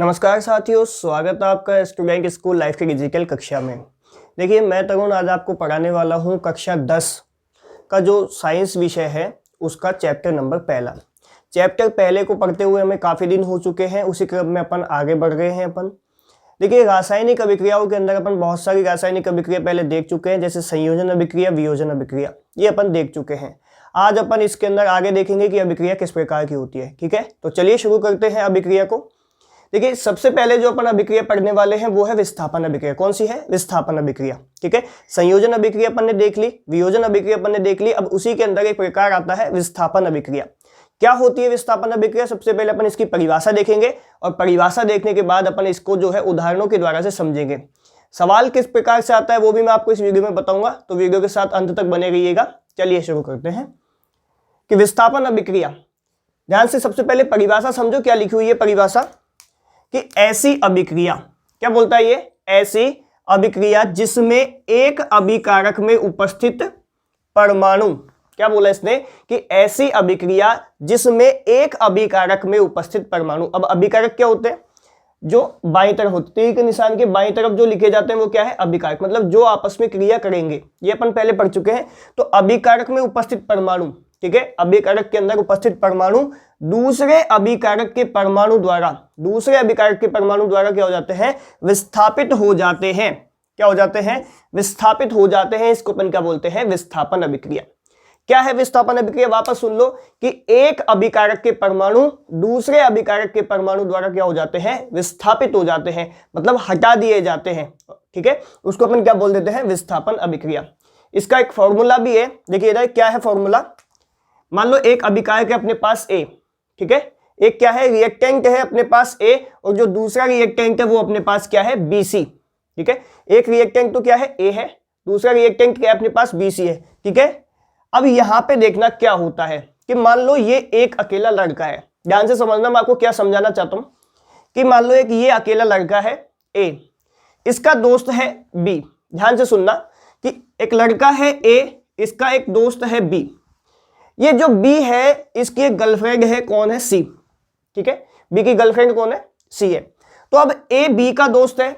नमस्कार साथियों, स्वागत है आपका स्टूडेंट स्कूल लाइफ की डिजिटल कक्षा में। देखिए, मैं तरुण आज आपको पढ़ाने वाला हूं कक्षा 10 का जो साइंस विषय है उसका चैप्टर नंबर पहला। चैप्टर पहले को पढ़ते हुए हमें काफ़ी दिन हो चुके हैं, उसी क्रम में अपन आगे बढ़ रहे हैं। अपन देखिए, रासायनिक अभिक्रियाओं के अंदर अपन बहुत सारी रासायनिक अभिक्रिया पहले देख चुके हैं, जैसे संयोजन अभिक्रिया, वियोजन अभिक्रिया, ये अपन देख चुके हैं। आज अपन इसके अंदर आगे देखेंगे कि अभिक्रिया किस प्रकार की होती है। ठीक है, तो चलिए शुरू करते हैं अभिक्रिया को। देखिए, सबसे पहले जो अपन अभिक्रिया पढ़ने वाले हैं वो है विस्थापन अभिक्रिया। कौन सी है? विस्थापन अभिक्रिया। ठीक है, संयोजन अभिक्रिया अपन ने देख ली, वियोजन अभिक्रिया अपन ने देख ली। अब उसी के अंदर एक प्रकार आता है विस्थापन अभिक्रिया। क्या होती है विस्थापन अभिक्रिया? सबसे पहले अपन इसकी परिभाषा देखेंगे और परिभाषा देखने के बाद अपन इसको जो है उदाहरणों के द्वारा से समझेंगे। सवाल किस प्रकार से आता है वो भी मैं आपको इस वीडियो में बताऊंगा, तो वीडियो के साथ अंत तक बने रहिएगा। चलिए शुरू करते हैं कि विस्थापन अभिक्रिया। ध्यान से सबसे पहले परिभाषा समझो, क्या लिखी हुई है परिभाषा कि ऐसी अभिक्रिया, क्या बोलता है ये? ऐसी अभिक्रिया जिसमें एक अभिकारक में उपस्थित परमाणु, क्या बोला इसने कि ऐसी अभिक्रिया जिसमें एक अभिकारक में उपस्थित परमाणु। अब अभिकारक क्या होते हैं? जो बाईं तरफ होते, तीर के निशान के बाईं तरफ जो लिखे जाते हैं वो क्या है? अभिकारक, मतलब जो आपस में क्रिया करेंगे। ये अपन पहले पढ़ चुके हैं। तो अभिकारक में उपस्थित परमाणु, ठीक है, अभिकारक के अंदर उपस्थित परमाणु दूसरे अभिकारक के परमाणु द्वारा क्या हो जाते हैं? विस्थापित हो जाते हैं। क्या हो जाते हैं? विस्थापित हो जाते हैं। इसको अपन क्या बोलते हैं? विस्थापन अभिक्रिया। क्या है विस्थापन अभिक्रिया? वापस सुन लो कि एक अभिकारक के परमाणु दूसरे अभिकारक के परमाणु द्वारा क्या हो जाते हैं? विस्थापित हो जाते हैं, मतलब हटा दिए जाते हैं। ठीक है, उसको अपन क्या बोल देते हैं? विस्थापन अभिक्रिया। इसका एक फॉर्मूला भी है, देखिए इधर क्या है फॉर्मूला। मान लो एक अभिकारक है अपने पास ए, ठीक है, एक क्या है? रिएक्टेंट है अपने पास ए, और जो दूसरा रिएक्टेंट है वो अपने पास क्या है? बीसी। ठीक है, एक रिएक्टेंट तो क्या है? ए है, दूसरा रिएक्टेंट क्या है अपने पास? बीसी है। ठीक है, अब यहां पे देखना क्या होता है कि मान लो ये एक अकेला लड़का है। ध्यान से समझना, मैं आपको क्या समझाना चाहता हूं कि मान लो एक ये अकेला लड़का है ए, इसका दोस्त है बी। ध्यान से सुनना कि एक लड़का है ए, इसका एक दोस्त है बी। ये जो बी है इसकी एक गर्लफ्रेंड है, कौन है? सी। ठीक है, बी की गर्लफ्रेंड कौन है? सी है। तो अब ए बी का दोस्त है।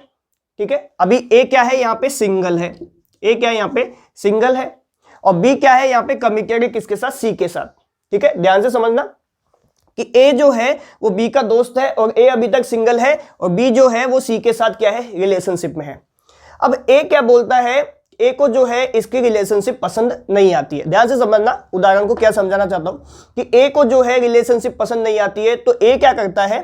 ठीक है, अभी ए क्या है? यहां पे सिंगल है। ए क्या है? यहां पे सिंगल है। और बी क्या है? यहां पे कमिटेड है, किसके साथ? सी के साथ। ठीक है, ध्यान से समझना कि ए जो है वो बी का दोस्त है और ए अभी तक सिंगल है, और बी जो है वो सी के साथ क्या है? रिलेशनशिप में है। अब ए क्या बोलता है? ए को जो है इसकी रिलेशनशिप पसंद नहीं आती है। ध्यान से समझना, उदाहरण को क्या समझाना चाहता हूं कि ए को जो है रिलेशनशिप पसंद नहीं आती है, तो ए क्या करता है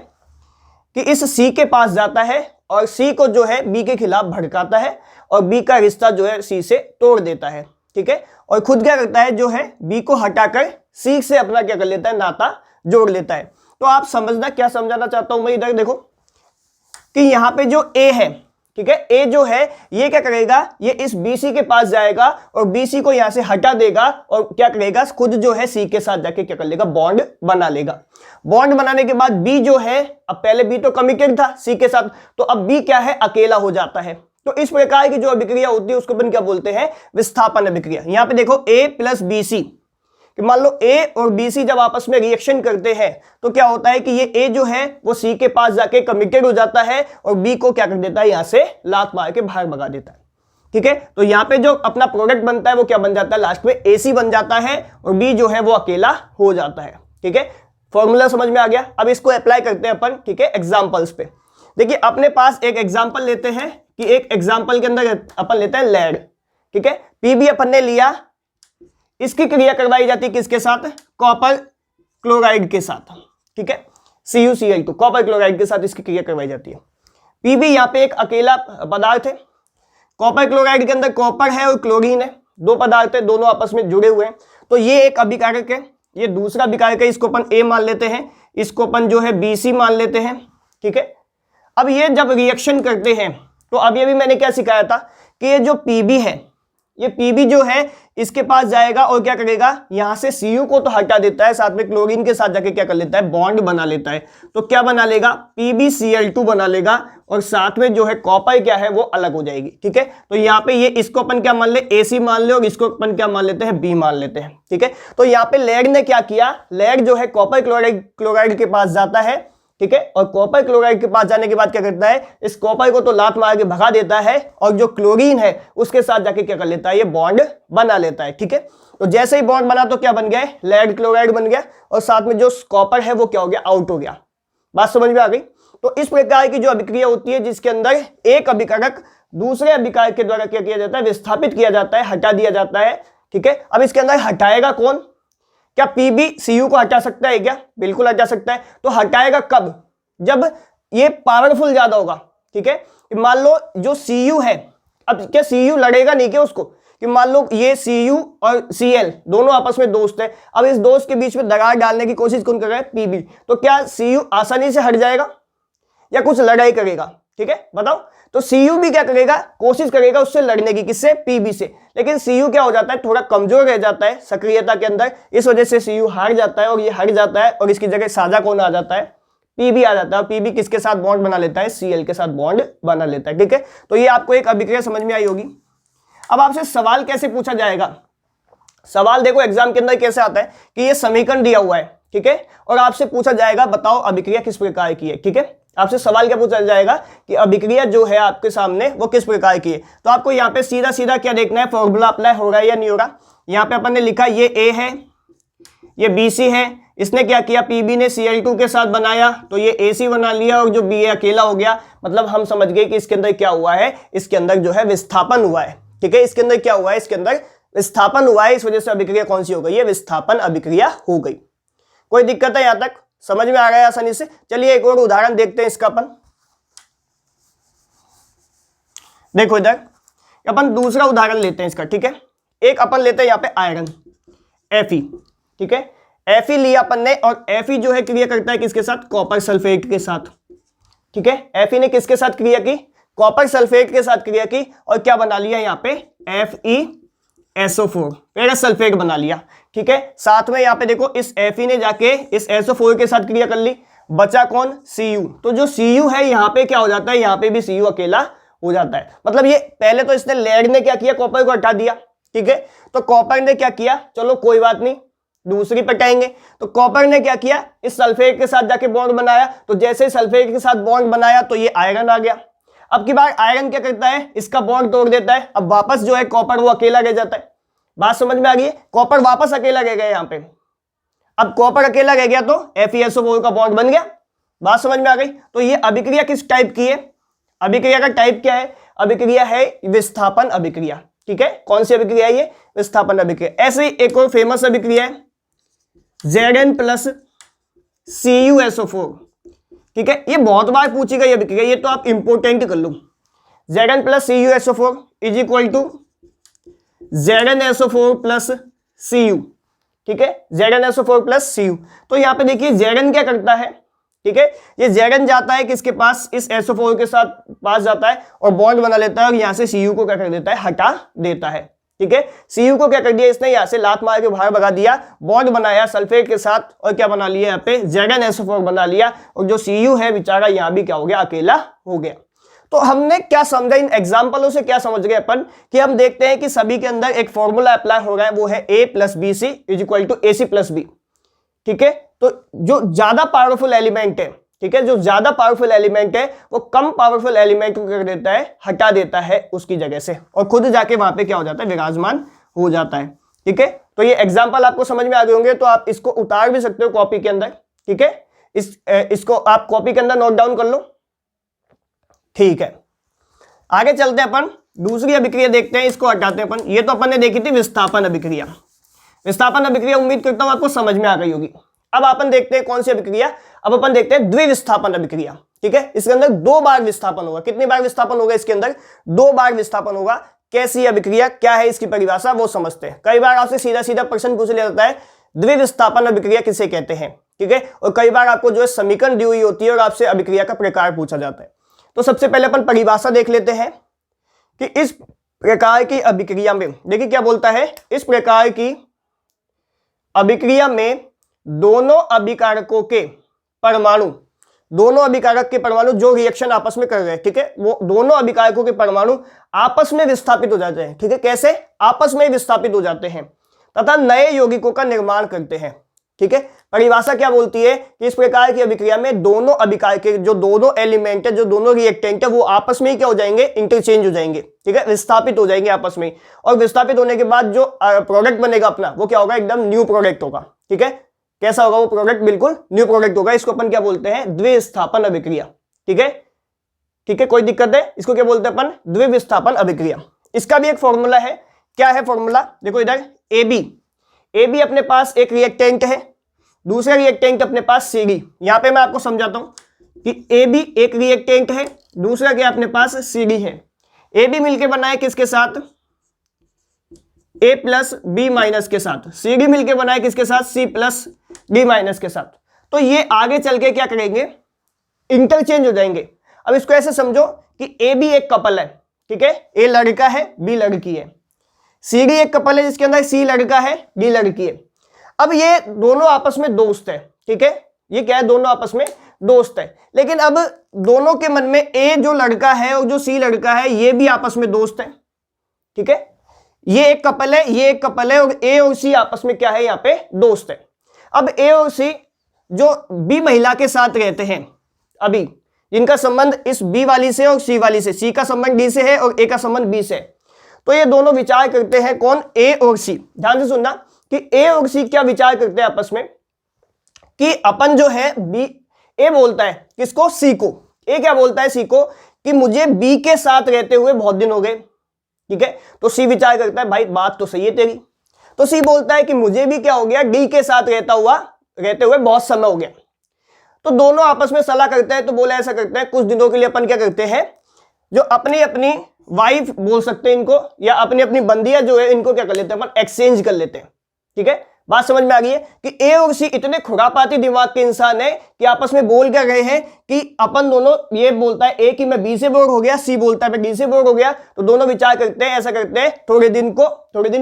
कि इस सी के पास जाता है और सी को जो है बी के खिलाफ भड़काता है, और बी का रिश्ता जो है सी से तोड़ देता है। ठीक है, और खुद क्या करता है? जो है बी को हटाकर सी से अपना क्या कर लेता है? नाता जोड़ लेता है। तो आप समझना क्या समझाना चाहता हूं मैं। इधर देखो कि यहां पे जो ए है, ठीक है, ए जो है ये क्या करेगा? ये इस बीसी के पास जाएगा और बीसी को यहां से हटा देगा, और क्या करेगा? खुद जो है सी के साथ जाके क्या कर लेगा? बॉन्ड बना लेगा। बॉन्ड बनाने के बाद बी जो है, अब पहले बी तो कमिटेड था सी के साथ, तो अब बी क्या है? अकेला हो जाता है। तो इस प्रकार की जो अभिक्रिया होती है उसको अपन क्या बोलते हैं? विस्थापन अभिक्रिया। यहां पे देखो ए प्लस बीसी, कि मान लो ए और बीसी जब आपस में रिएक्शन करते हैं तो क्या होता है कि ये ए जो है वो सी के पास जाके कमिटेड हो जाता है, और बी को क्या कर देता है? यहां से लात मार के बाहर भगा देता है। ठीक है, तो यहां पे जो अपना प्रोडक्ट बनता है वो क्या बन जाता है? लास्ट में एसी बन जाता है, और बी जो है वो अकेला हो जाता है। ठीक है, फॉर्मूला समझ में आ गया। अब इसको अप्लाई करते हैं अपन, ठीक है, एग्जाम्पल्स पे। देखिए, अपने पास एक एग्जाम्पल लेते हैं कि एक एग्जाम्पल के अंदर अपन लेते हैं लेड। ठीक है, पीबी अपन ने लिया, इसकी क्रिया करवाई जाती है किसके साथ? कॉपर क्लोराइड के साथ। ठीक है, CuCl2 कॉपर क्लोराइड के साथ इसकी क्रिया करवाई जाती है। पीबी यहां पे एक अकेला पदार्थ है। कॉपर क्लोराइड के अंदर कॉपर है और क्लोरीन है, दो पदार्थ है, दोनों आपस में जुड़े हुए हैं। तो ये एक अभिकारक है, ये दूसरा अभिकारक है, इसको अपन ए मान लेते हैं, इसको अपन जो है BC मान लेते हैं। ठीक है, अब ये जब रिएक्शन करते हैं तो अभी अभी मैंने क्या सिखाया था कि ये जो पीबी है, ये पीबी जो है इसके पास जाएगा और क्या करेगा? यहां से Cu को तो हटा देता है, साथ में क्लोरीन के साथ जाके क्या कर लेता है? बॉन्ड बना लेता है। तो क्या बना लेगा? PbCl2 बना लेगा, और साथ में जो है कॉपर क्या है वो अलग हो जाएगी। ठीक है, तो यहाँ पे ये इसको अपन क्या मान ले? AC मान ले, और इसको अपन क्या मान लेते हैं? B मान लेते हैं। ठीक है, तो यहाँ पे लेड ने क्या किया? लेड जो है कॉपर क्लोराइड के पास जाता है, ठीक है। और कॉपर क्लोराइड के पास जाने के बाद क्या करता है, इस कॉपर को तो लात मार के भगा देता है और जो क्लोरीन है उसके साथ जाके क्या कर लेता है, ये बॉन्ड बना लेता है, ठीक है। तो जैसे ही बॉन्ड बना तो क्या बन गया, लेड क्लोराइड बन गया और साथ में जो कॉपर है वो क्या हो गया, आउट हो गया। बात समझ में आ गई। तो इस प्रकार की जो अभिक्रिया होती है जिसके अंदर एक अभिकारक दूसरे अभिकारक के द्वारा क्या किया जाता है, विस्थापित किया जाता है, हटा दिया जाता है, ठीक है। अब इसके अंदर हटाएगा कौन, क्या पीबी सीयू को हटा सकता है क्या, बिल्कुल हटा सकता है। तो हटाएगा कब, जब ये पावरफुल ज्यादा होगा, ठीक है। मान लो जो सीयू है, अब क्या सीयू लड़ेगा नहीं क्या उसको, कि मान लो ये सीयू और सीएल दोनों आपस में दोस्त है, अब इस दोस्त के बीच में दरार डालने की कोशिश कौन कर रहा है, पीबी। तो क्या सीयू आसानी से हट जाएगा या कुछ लड़ाई करेगा, ठीक है, बताओ। तो सीयू भी क्या करेगा, कोशिश करेगा उससे लड़ने की, किससे, पीबी से। लेकिन सीयू क्या हो जाता है, थोड़ा कमजोर रह जाता है सक्रियता के अंदर, इस वजह से सीयू हार जाता है और ये हट जाता है और इसकी जगह साझा कौन आ जाता है, पीबी आ जाता है। और पीबी किसके साथ बॉन्ड बना लेता है, सीएल के साथ बॉन्ड बना लेता है, ठीक है। तो ये आपको एक अभिक्रिया समझ में आई होगी। अब आपसे सवाल कैसे पूछा जाएगा, सवाल देखो एग्जाम के अंदर कैसे आता है कि ये समीकरण दिया हुआ है, ठीक है, और आपसे पूछा जाएगा बताओ अभिक्रिया किस प्रकार की है, ठीक है। आपसे सवाल क्या पूछा जाएगा कि अभिक्रिया जो है आपके सामने वो किस प्रकार की है। तो आपको यहाँ पे सीधा सीधा क्या देखना है, फॉर्मूला अप्लाई हो रहा है या नहीं हो रहा। यहाँ पे अपन ने लिखा ये ए है, ये BC है, इसने क्या किया, PB ने Cl2 के साथ बनाया तो ये AC बना लिया और जो B है अकेला हो गया। मतलब हम समझ गए कि इसके अंदर क्या हुआ है, इसके अंदर जो है विस्थापन हुआ है, ठीक है। इसके अंदर क्या हुआ है, इसके अंदर विस्थापन हुआ है, इस वजह से अभिक्रिया कौन सी हो गई, ये विस्थापन अभिक्रिया हो गई। कोई दिक्कत है, यहां तक समझ में आ गया आसानी से। चलिए एक और उदाहरण देखते हैं इसका अपन। देखो इधर अपन दूसरा उदाहरण लेते हैं इसका, ठीक है। एक अपन लेते हैं यहाँ पे आयरन Fe, ठीक है। Fe लिया अपन ने और Fe जो है क्रिया करता है किसके साथ, कॉपर सल्फेट के साथ, ठीक है। Fe ने किसके साथ क्रिया की, कॉपर सल्फेट के साथ क्रिया की और क्या बना लिया यहाँ पे, FeSO4 फेरस सल्फेट बना लिया, ठीक है। साथ में यहाँ पे देखो इस Fe ने जाके इस SO4 के साथ क्रिया कर ली, बचा कौन, Cu। तो जो Cu है यहाँ पे क्या हो जाता है, यहाँ पे भी Cu अकेला हो जाता है। मतलब ये पहले तो इसने लेड ने क्या किया, कॉपर को हटा दिया, ठीक है। तो कॉपर ने क्या किया, चलो कोई बात नहीं दूसरी पटाएंगे। तो कॉपर ने क्या किया, इस सल्फेट के साथ जाके बॉन्ड बनाया, तो जैसे सल्फेट के साथ बॉन्ड बनाया तो ये आयरन आ गया। अब की बार आयरन क्या करता है, इसका बॉन्ड तोड़ देता है, अब वापस जो है कॉपर वो अकेला रह जाता है। बात समझ में आ गई है, कॉपर वापस अकेला रह गया यहाँ पे। अब कॉपर अकेला रह गया तो FeSO4 का बॉन्ड बन गया। बात समझ में आ गई। तो ये अभिक्रिया किस टाइप की है, अभिक्रिया का टाइप क्या है, अभिक्रिया है विस्थापन अभिक्रिया, ठीक है। कौन सी अभिक्रिया है ये, विस्थापन अभिक्रिया। ऐसे ही एक और फेमस अभिक्रिया है Zn प्लस CuSO4, ठीक है। ये बहुत बार पूछी गई अभिक्रिया, ये तो आप इंपोर्टेंट कर लो। Zn plus CuSO4 is equal to ZnSO4 plus Cu, ठीक है। ZnSO4 plus Cu। तो यहाँ पे देखिए Zn क्या करता है, ठीक है। ये Zn जाता है किसके पास, इस SO4 के साथ पास जाता है और बॉन्ड बना लेता है और यहाँ से Cu को क्या कर देता है, हटा देता है, ठीक है। Cu को क्या कर दिया इसने, यहाँ से लात मार के बाहर भगा दिया, बॉन्ड बनाया सल्फेट के साथ और क्या बना लिया, यहाँ पे ZnSO4 बना लिया और जो Cu है बेचारा यहाँ भी क्या हो गया, अकेला हो गया। तो हमने क्या समझा इन एग्जाम्पलों से, क्या समझ गए अपन कि हम देखते हैं कि सभी के अंदर एक फॉर्मूला अप्लाई हो रहा है, वो है A plus BC is equal to AC plus B, ठीक है। तो जो ज्यादा पावरफुल एलिमेंट है, ठीक है, जो ज्यादा पावरफुल एलिमेंट है वो कम पावरफुल एलिमेंट को कर देता है, हटा देता है उसकी जगह से और खुद जाके वहां पे क्या हो जाता है, विराजमान हो जाता है, ठीक है। तो ये एग्जाम्पल आपको समझ में आ गए होंगे, तो आप इसको उतार भी सकते हो कॉपी के अंदर, ठीक है। इसको आप कॉपी के अंदर नोट डाउन कर लो, ठीक है। आगे चलते हैं अपन दूसरी अभिक्रिया देखते हैं, इसको हटाते हैं अपन। ये तो अपन ने देखी थी विस्थापन अभिक्रिया। विस्थापन अभिक्रिया उम्मीद करता हूं आपको समझ में आ गई होगी। अब अपन देखते हैं कौन सी अभिक्रिया, अब अपन देखते हैं द्विविस्थापन अभिक्रिया, ठीक है। इसके अंदर 2 बार विस्थापन होगा। कितनी बार विस्थापन होगा, इसके अंदर 2 बार विस्थापन होगा। कैसी अभिक्रिया, क्या है इसकी परिभाषा, वो समझते हैं। कई बार आपसे सीधा सीधा प्रश्न पूछ लिया जाता है द्विविस्थापन अभिक्रिया किसे कहते हैं, ठीक है। और कई बार आपको जो है समीकरण दी हुई होती है और आपसे अभिक्रिया का प्रकार पूछा जाता है। तो सबसे पहले अपन परिभाषा देख लेते हैं कि इस प्रकार की अभिक्रिया में, देखिए क्या बोलता है, इस प्रकार की अभिक्रिया में दोनों अभिकारकों के परमाणु, दोनों अभिकारक के परमाणु जो रिएक्शन आपस में कर रहे हैं, ठीक है, वो दोनों अभिकारकों के परमाणु आपस में विस्थापित हो जाते हैं, ठीक है। कैसे, आपस में विस्थापित हो जाते हैं तथा नए यौगिकों का निर्माण करते हैं। ठीक है, परिभाषा क्या बोलती है कि इस प्रकार की अभिक्रिया में दोनों अभिकार के जो दोनों एलिमेंट है, जो दोनों रिएक्टेंट है, वो आपस में ही क्या हो जाएंगे, इंटरचेंज हो जाएंगे, ठीक है, विस्थापित हो जाएंगे आपस में। और विस्थापित होने के बाद जो प्रोडक्ट बनेगा अपना, वो क्या होगा, एकदम न्यू प्रोडक्ट होगा, ठीक है। कैसा होगा वो प्रोडक्ट, बिल्कुल न्यू प्रोडक्ट होगा। इसको अपन क्या बोलते हैं, द्विस्थापन अभिक्रिया, ठीक है, ठीक है, कोई दिक्कत है, इसको क्या बोलते हैं अपन, द्विविस्थापन अभिक्रिया। इसका भी एक फॉर्मूला है, क्या है फॉर्मूला, देखो इधर ए बी अपने पास एक रिएक्टेंट है, दूसरा रिएक्टेंट अपने पास सी डी। यहां पे मैं आपको समझाता हूं कि ए बी एक रिएक्टेंट है, दूसरा क्या अपने पास सी डी है। ए बी मिलकर बना है किसके साथ, ए प्लस बी माइनस के साथ, सी डी मिलकर बना है किसके साथ, सी प्लस डी माइनस के साथ। तो ये आगे चल के क्या करेंगे, इंटरचेंज हो जाएंगे। अब इसको ऐसे समझो कि ए बी एक कपल है, ठीक है, ए लड़का है बी लड़की है, सी डी एक कपल है जिसके अंदर सी लड़का है डी लड़की है। अब ये दोनों आपस में दोस्त है, ठीक है, ये क्या है, दोनों आपस में दोस्त है। लेकिन अब दोनों के मन में ए जो लड़का है और जो सी लड़का है, ये भी आपस में दोस्त है, ठीक है, ये एक कपल है, ये एक कपल है, और ए और सी आपस में क्या है, यहाँ पे दोस्त है। अब ए और सी जो बी महिला के साथ रहते हैं, अभी जिनका संबंध इस बी वाली से और सी वाली से, सी का संबंध डी से है और ए का संबंध बी से, तो ये दोनों विचार करते हैं, कौन, ए और सी। ध्यान से सुनना कि ए और सी क्या विचार करते हैं आपस में, कि अपन जो है बी, ए बोलता है किसको, सी को, ए क्या बोलता है सी को कि मुझे बी के साथ रहते हुए बहुत दिन हो गए, ठीक है। तो सी विचार करता है भाई बात तो सही है तेरी, तो सी बोलता है कि मुझे भी क्या हो गया, डी के साथ रहते हुए बहुत समय हो गया। तो दोनों आपस में सलाह करते हैं, तो बोले ऐसा करते हैं, कुछ दिनों के लिए अपन क्या करते हैं, जो अपनी अपनी वाइफ बोल सकते हैं इनको, या अपनी अपनी बंदियां जो है इनको क्या कर लेते हैं अपन, एक्सचेंज कर लेते हैं, ठीक है। बात समझ में आ गई है कि ए और सी इतने खुरापाती दिमाग के इंसान है कि आपस में बोल क्या रहे हैं कि अपन दोनों, ये बोलता है ए कि मैं बी से बोर हो गया, सी बोलता है मैं डी से बोर हो गया, तो दोनों विचार करते हैं, ऐसा करते हैं, थोड़े दिन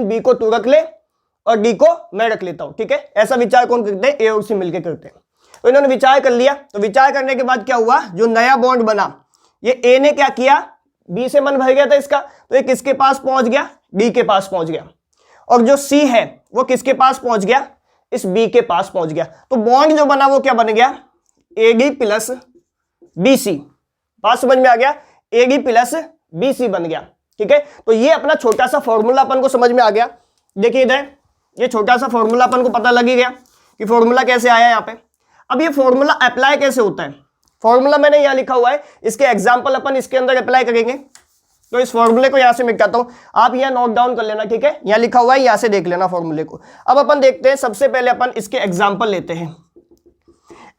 बी को तू रख ले और डी को मैं रख लेता हूं, ठीक है। ऐसा विचार कौन करते हैं, ए और सी मिलकर करते हैं। तो इन्होंने विचार कर लिया, तो विचार करने के बाद क्या हुआ, जो नया बॉन्ड बना, ये ए ने क्या किया, बी से मन भर गया था इसका, तो ये किसके पास पहुंच गया, डी के पास पहुंच गया, और जो सी है वो किसके पास पहुंच गया, इस बी के पास पहुंच गया। तो बॉन्ड जो बना वो क्या बन गया, A D plus B C. बात समझ में आ गया, A D plus B C बन गया, ठीक है। तो ये अपना छोटा सा फॉर्मूला अपन को समझ में आ गया। देखिए इधर ये छोटा सा फॉर्मूला अपन को पता लग ही गया कि फॉर्मूला कैसे आया यहाँ पे। अब ये फॉर्मूला अप्लाई कैसे होता है, फॉर्मूला मैंने यहाँ लिखा हुआ है, इसके एग्जाम्पल अपन इसके अंदर अप्लाई करेंगे। तो इस फॉर्मूले को यहां से मिटाता हूं, आप यहां नोट डाउन कर लेना, ठीक है, यहां लिखा हुआ है, यहां से देख लेना फॉर्मूले को। अब अपन देखते हैं, सबसे पहले अपन इसके एग्जाम्पल लेते हैं।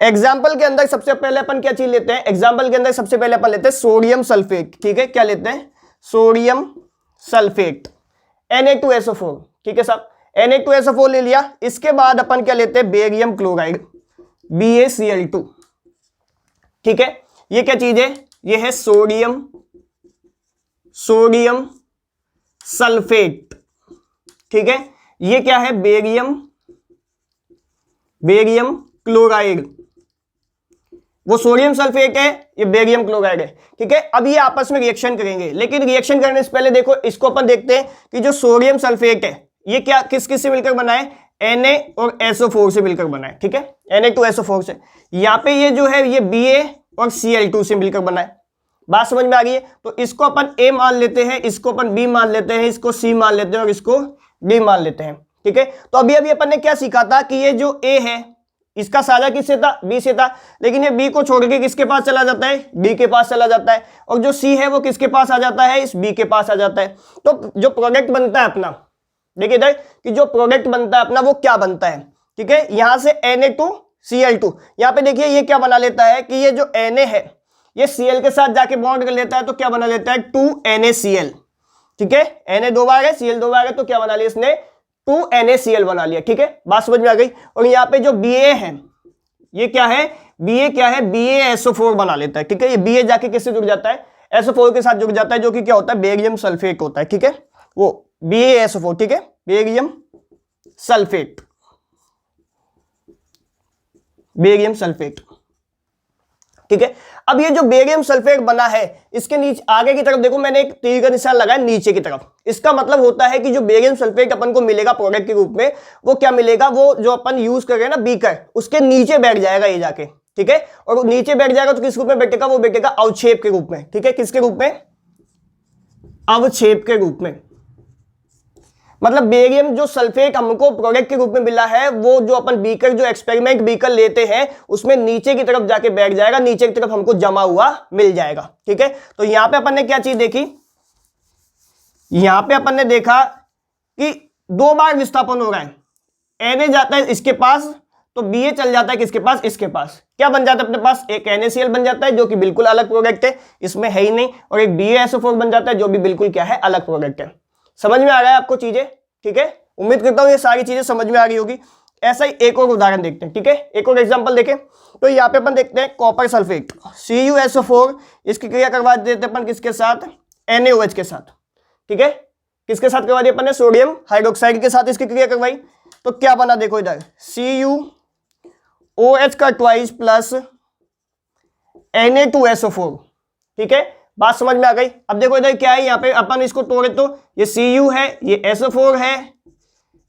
एग्जाम्पल के अंदर सबसे पहले अपन क्या चीज लेते हैं, एग्जाम्पल के अंदर सबसे पहले अपन लेते हैं सोडियम सल्फेट, ठीक है, क्या लेते हैं, सोडियम सल्फेट Na2SO4, ठीक है साहब, Na2SO4 ले लिया। इसके बाद अपन क्या लेते हैं, बेरियम क्लोराइड BaCl2, ठीक है। ये क्या चीज है, ये है सोडियम सल्फेट, ठीक है। ये क्या है, बेरियम क्लोराइड, वो सोडियम सल्फेट है, ये बेरियम क्लोराइड है, ठीक है। अब ये आपस में रिएक्शन करेंगे, लेकिन रिएक्शन करने से पहले देखो इसको अपन देखते हैं कि जो सोडियम सल्फेट है ये क्या किस किस से मिलकर बना है, Na और SO4 से मिलकर बना है, ठीक है, Na2SO4 से। यहाँ पे ये जो है ये Ba और Cl2 से मिलकर बना है। बात समझ में आ गई है। तो इसको अपन A मान लेते हैं, इसको अपन B मान लेते हैं, इसको C मान लेते हैं और इसको D मान लेते हैं, ठीक है। तो अभी अपन ने क्या सीखा था कि ये जो A है इसका साझा किससे था, B से था, लेकिन ये B को छोड़ के किसके पास चला जाता है, D के पास चला जाता है, और जो C है वो किसके पास आ जाता है, इस B के पास आ जाता है। तो जो प्रोडक्ट बनता है अपना, देखिए इधर कि जो प्रोडक्ट बनता है अपना वो क्या बनता है, ठीक है। यहां से Na2Cl2, यहाँ पे देखिए ये क्या बना लेता है कि ये जो Na है ये Cl के साथ जाके बॉन्ड कर लेता है, तो क्या बना लेता है 2NaCl, ठीक है। Na दो बार है, Cl दो बार है, तो क्या बना लिया इसने 2NaCl बना लिया, ठीक है। बात समझ में आ गई। और यहाँ पे जो Ba है ये क्या है, Ba क्या है, BaSO4 बना लेता है, ठीक है। ये Ba जाके किससे जुड़ जाता है, SO4 के साथ जुड़ जाता है, जो कि क्या होता है, बेरियम सल्फेट होता है, ठीक है, वो BaSO4, ठीक है, बेरियम सल्फेट, बेरियम सल्फेट। ठीक है। अब ये जो बेरियम सल्फेट बना है, इसके नीचे आगे की तरफ देखो मैंने एक तीर का निशान लगाया नीचे की तरफ। इसका मतलब होता है कि जो बेरियम सल्फेट अपन को मिलेगा प्रोडक्ट के रूप में, वो क्या मिलेगा, वो जो अपन यूज कर रहे हैं ना बीकर, उसके नीचे बैठ जाएगा ये जाके, ठीक है। और नीचे बैठ जाएगा तो किस रूप में बैठेगा, वो बैठेगा अवक्षेप के रूप में, ठीक है। किसके रूप में, अवक्षेप के रूप में। मतलब बेरियम जो सल्फेट हमको प्रोडक्ट के रूप में मिला है, वो जो अपन बीकर, जो एक्सपेरिमेंट बीकर लेते हैं, उसमें नीचे की तरफ जाके बैठ जाएगा, नीचे की तरफ हमको जमा हुआ मिल जाएगा, ठीक है। तो यहां पे अपन ने क्या चीज देखी, यहां पे अपन ने देखा कि 2 बार विस्थापन हो रहा है। Na जाता है इसके पास तो Ba चल जाता है किसके पास, इसके पास। क्या बन जाता है अपने पास, एक NaCl बन जाता है जो कि बिल्कुल अलग प्रोडक्ट है, इसमें है ही नहीं, और एक BaSO4 बन जाता है जो भी बिल्कुल क्या है, अलग प्रोडक्ट है। समझ में आ रहा है आपको चीजें, ठीक है। उम्मीद करता हूं ये सारी चीजें समझ में आ रही होगी। ऐसा ही एक और उदाहरण देखते हैं, ठीक है, एक और एग्जांपल देखें। तो यहाँ पे अपन देखते हैं कॉपर सल्फेट CuSO4, इसकी क्रिया करवा देते हैं अपन किसके साथ, NaOH के साथ, ठीक है। किसके साथ करवा दी अपन ने, सोडियम हाइड्रोक्साइड के साथ इसकी क्रिया करवाई। तो क्या बना देखो इधर, CuOH का ट्वाइस प्लस Na2SO4, ठीक है। बात समझ में आ गई। अब देखो इधर क्या है, यहाँ पे अपन इसको तोड़े तो ये Cu है, ये SO4 है,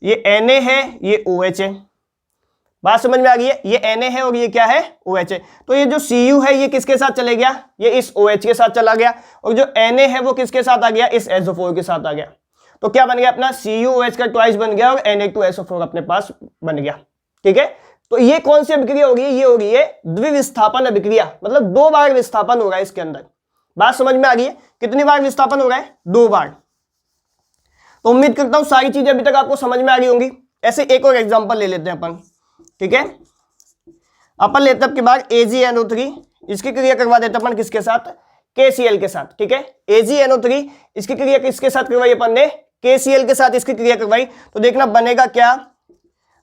ये Na है, ये OH है। बात समझ में आ गई है, ये Na है और ये क्या है, OH है। तो ये जो Cu है ये किसके साथ चले गया, ये इस OH के साथ चला गया, और जो Na है वो किसके साथ आ गया, इस SO4 के साथ आ गया। तो क्या बन गया अपना, CuOH का ट्वाइस बन गया और Na2SO4 अपने पास बन गया, ठीक है। तो ये कौन सी अभिक्रिया होगी, ये होगी ये द्विविस्थापन अभिक्रिया, मतलब 2 बार विस्थापन हो रहा है इसके अंदर। बात समझ में आ गई है, कितनी बार विस्थापन हो रहा है, 2 बार। तो उम्मीद करता हूं सारी चीजें अभी तक आपको समझ में आ गई होंगी। ऐसे एक और एग्जांपल ले लेते हैं अपन, ठीक है। अपन लेते हैं आपके बाद AgNO3, इसकी क्रिया करवा देते हैं अपन किसके साथ, KCl के साथ, ठीक है। AgNO3 इसकी क्रिया किसके साथ करवाई अपन ने, KCl के साथ इसकी क्रिया करवाई। तो देखना बनेगा क्या,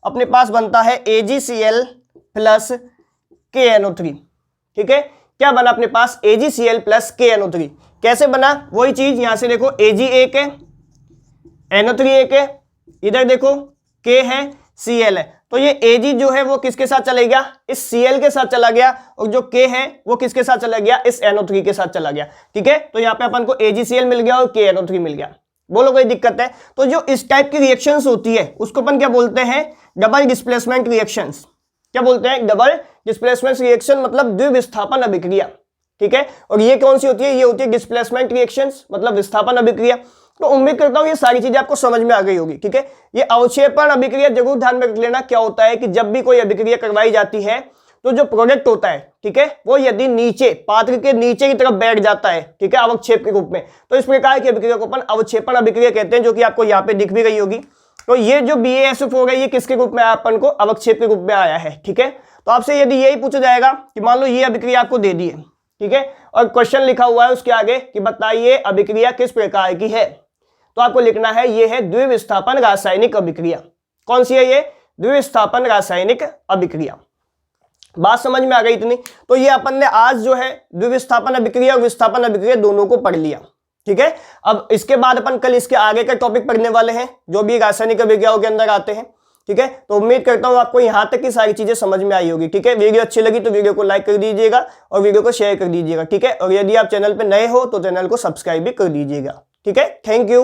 अपने पास बनता है AgCl प्लस KNO3, ठीक है। क्या बना अपने पास, AgCl प्लस KNO3। कैसे बना, वही चीज, यहां से देखो Ag एक है, NO3 एक है, इधर देखो K है, Cl है। तो ये Ag जो है वो किसके साथ चला गया, इस Cl के साथ चला गया, और जो K है वो किसके साथ चला गया, इस NO3 के साथ चला गया, ठीक है। तो यहाँ पे अपन को AgCl मिल गया और KNO3 मिल गया। बोलो कोई दिक्कत है। तो जो इस टाइप की रिएक्शंस होती है उसको अपन क्या बोलते हैं, डबल डिस्प्लेसमेंट रिएक्शंस। क्या बोलते हैं, डबल डिस्प्लेसमेंट रिएक्शन, मतलब द्विविस्थापन अभिक्रिया, ठीक है। और ये कौन सी होती है, ये होती है डिस्प्लेसमेंट रिएक्शंस, मतलब विस्थापन अभिक्रिया। तो उम्मीद करता हूं ये सारी चीजें आपको समझ में आ गई होगी, ठीक है। ये अवक्षेपण अभिक्रिया जरूर ध्यान में रख लेना। क्या होता है कि जब भी कोई अभिक्रिया करवाई जाती है तो जो प्रोडक्ट होता है, ठीक है, वो यदि नीचे पात्र के नीचे की तरफ बैठ जाता है, ठीक है, अवक्षेप के रूप में, तो इस प्रकार की अभिक्रिया को अपन अवक्षेपण अभिक्रिया कहते हैं, जो कि आपको यहाँ पे दिख भी गई होगी। तो ये जो BaSO4 है ये किसके रूप में आया, अपन को अवक्षेप के रूप में आया है, ठीक है। तो आपसे यदि यही पूछा जाएगा कि मान लो ये अभिक्रिया आपको दे दी है, ठीक है, और क्वेश्चन लिखा हुआ है उसके आगे कि बताइए अभिक्रिया किस प्रकार की है, तो आपको लिखना है ये है द्विविस्थापन रासायनिक अभिक्रिया। कौन सी है ये, द्विविस्थापन रासायनिक अभिक्रिया। बात समझ में आ गई इतनी। तो ये अपन ने आज जो है द्विविस्थापन अभिक्रिया और विस्थापन अभिक्रिया दोनों को पढ़ लिया, ठीक है। अब इसके बाद अपन कल इसके आगे का टॉपिक पढ़ने वाले हैं जो भी रासायनिक अभिक्रियाओं के अंदर आते हैं, ठीक है। तो उम्मीद करता हूं आपको यहां तक की सारी चीजें समझ में आई होगी, ठीक है। वीडियो अच्छी लगी तो वीडियो को लाइक कर दीजिएगा और वीडियो को शेयर कर दीजिएगा, ठीक है। और यदि आप चैनल पर नए हो तो चैनल को सब्सक्राइब भी कर दीजिएगा, ठीक है। Thank you.